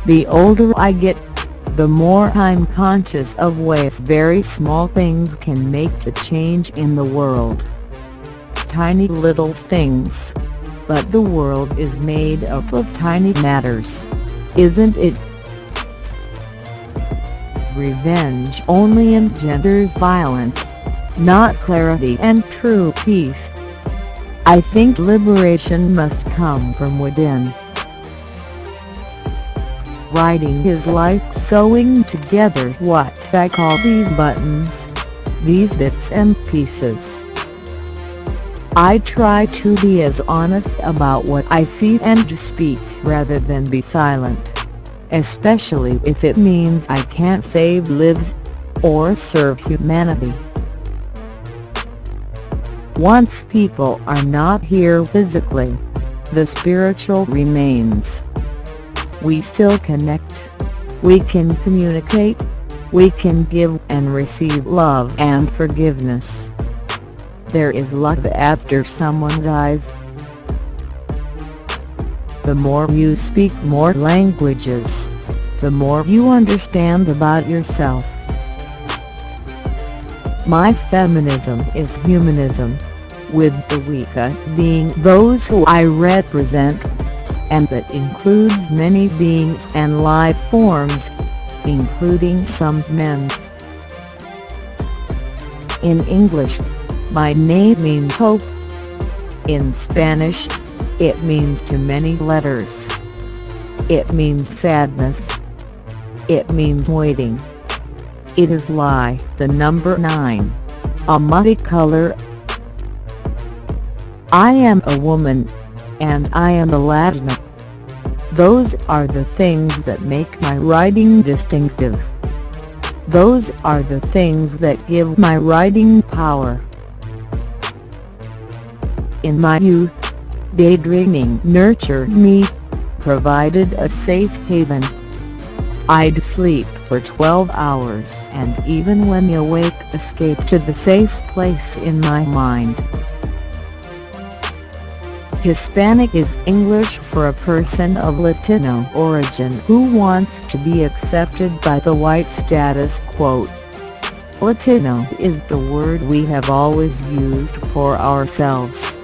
The older I get, the more I'm conscious of ways very small things can make a change in the world. Tiny little things. But the world is made up of tiny matters, isn't it? Revenge only engenders violence, not clarity and true peace. I think liberation must come from within. Writing is like sewing together what I call these buttons, these bits and pieces. I try to be as honest about what I see and to speak rather than be silent, especially if it means I can't save lives or serve humanity. Once people are not here physically, the spiritual remains. We still connect, we can communicate, we can give and receive love and forgiveness. There is love after someone dies. The more you speak more languages, the more you understand about yourself. My feminism is humanism, with the weakest being those who I represent, and that includes many beings and life forms, including some men. In English, my name means hope. In Spanish, it means too many letters. It means sadness. It means waiting. It is lie, the number 9, a muddy color. I am a woman, and I am a Latina. Those are the things that make my writing distinctive. Those are the things that give my writing power. In my youth, daydreaming nurtured me, provided a safe haven. I'd sleep for 12 hours and even when awake escape to the safe place in my mind. Hispanic is English for a person of Latino origin who wants to be accepted by the white status quo. Latino is the word we have always used for ourselves.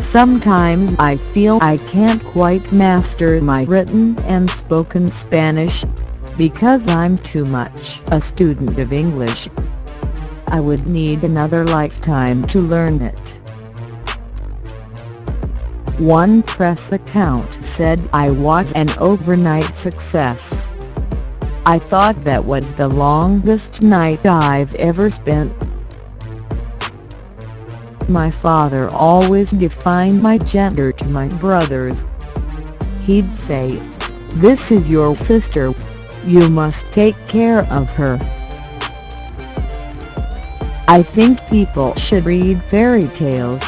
Sometimes I feel I can't quite master my written and spoken Spanish, because I'm too much a student of English. I would need another lifetime to learn it. One press account said I was an overnight success. I thought that was the longest night I've ever spent. My father always defined my gender to my brothers. He'd say, "This is your sister, you must take care of her." I think people should read fairy tales,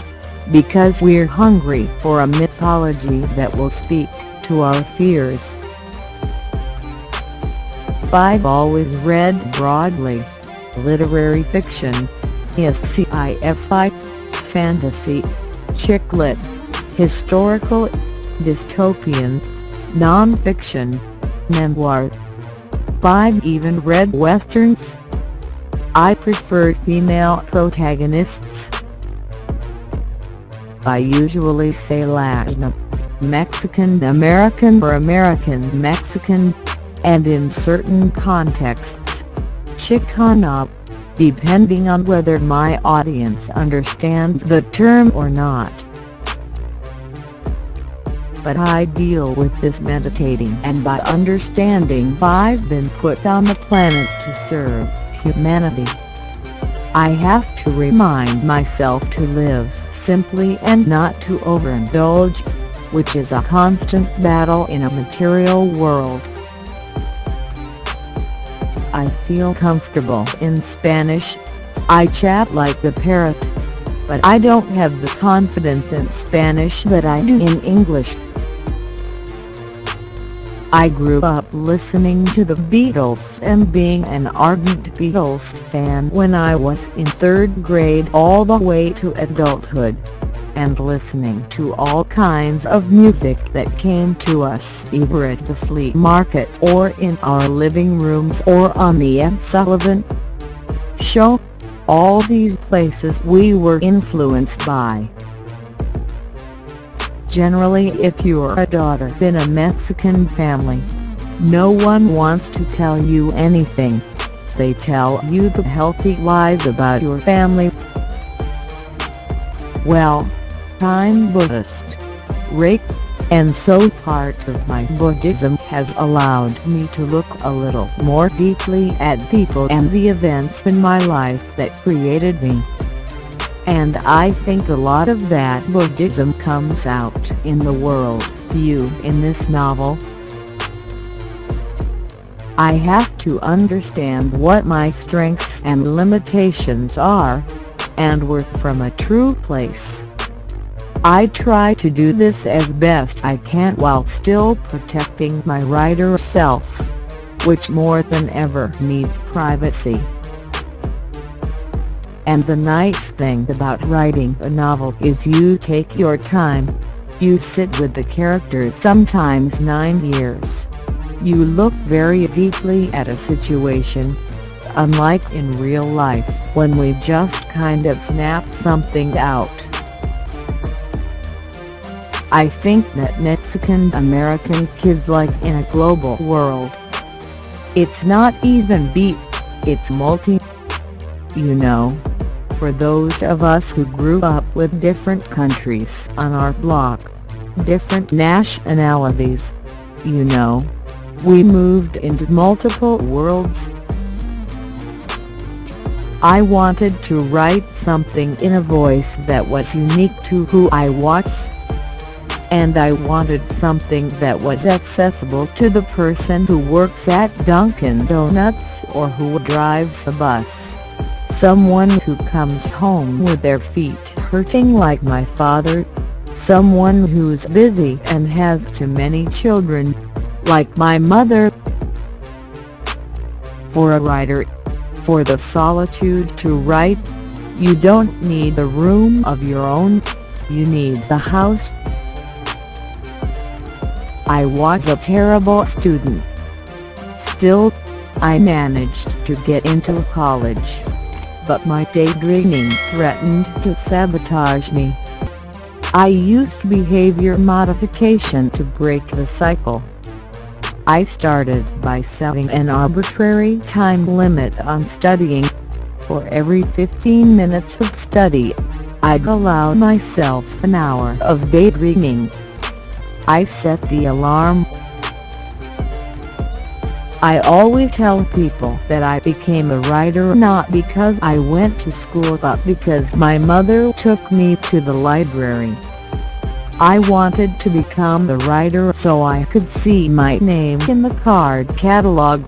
because we're hungry for a mythology that will speak to our fears. I've always read broadly: literary fiction, sci-fi, fantasy, chick lit, historical, dystopian, non-fiction, memoir. I've even read westerns. I prefer female protagonists. I usually say Latina, Mexican American or American Mexican, and in certain contexts, Chicano, depending on whether my audience understands the term or not. But I deal with this meditating and by understanding I've been put on the planet to serve humanity. I have to remind myself to live simply and not to overindulge, which is a constant battle in a material world. I feel comfortable in Spanish. I chat like a parrot, but I don't have the confidence in Spanish that I do in English. I grew up listening to the Beatles and being an ardent Beatles fan when I was in 3rd grade all the way to adulthood. and listening to all kinds of music that came to us either at the flea market or in our living rooms or on the Ed Sullivan Show, all these places we were influenced by. Generally, if you're a daughter in a Mexican family, no one wants to tell you anything. They tell you the healthy lies about your family. Well, I'm Buddhist, and so part of my Buddhism has allowed me to look a little more deeply at people and the events in my life that created me. And I think a lot of that Buddhism comes out in the world view in this novel. I have to understand what my strengths and limitations are, and work from a true place. I try to do this as best I can while still protecting my writer self, which more than ever needs privacy. And the nice thing about writing a novel is you take your time. You sit with the characters sometimes 9 years. You look very deeply at a situation, unlike in real life when we just kind of snap something out. I think that Mexican-American kids live in a global world. It's not even beat, it's multi. You know, for those of us who grew up with different countries on our block, different nationalities, you know, we moved into multiple worlds. I wanted to write something in a voice that was unique to who I was. And I wanted something that was accessible to the person who works at Dunkin' Donuts or who drives a bus. Someone who comes home with their feet hurting like my father. Someone who's busy and has too many children, like my mother. For a writer, for the solitude to write, you don't need a room of your own, you need the house. I was a terrible student. Still, I managed to get into college. But my daydreaming threatened to sabotage me. I used behavior modification to break the cycle. I started by setting an arbitrary time limit on studying. For every 15 minutes of study, I'd allow myself an hour of daydreaming. I set the alarm. I always tell people that I became a writer not because I went to school but because my mother took me to the library. I wanted to become a writer so I could see my name in the card catalog.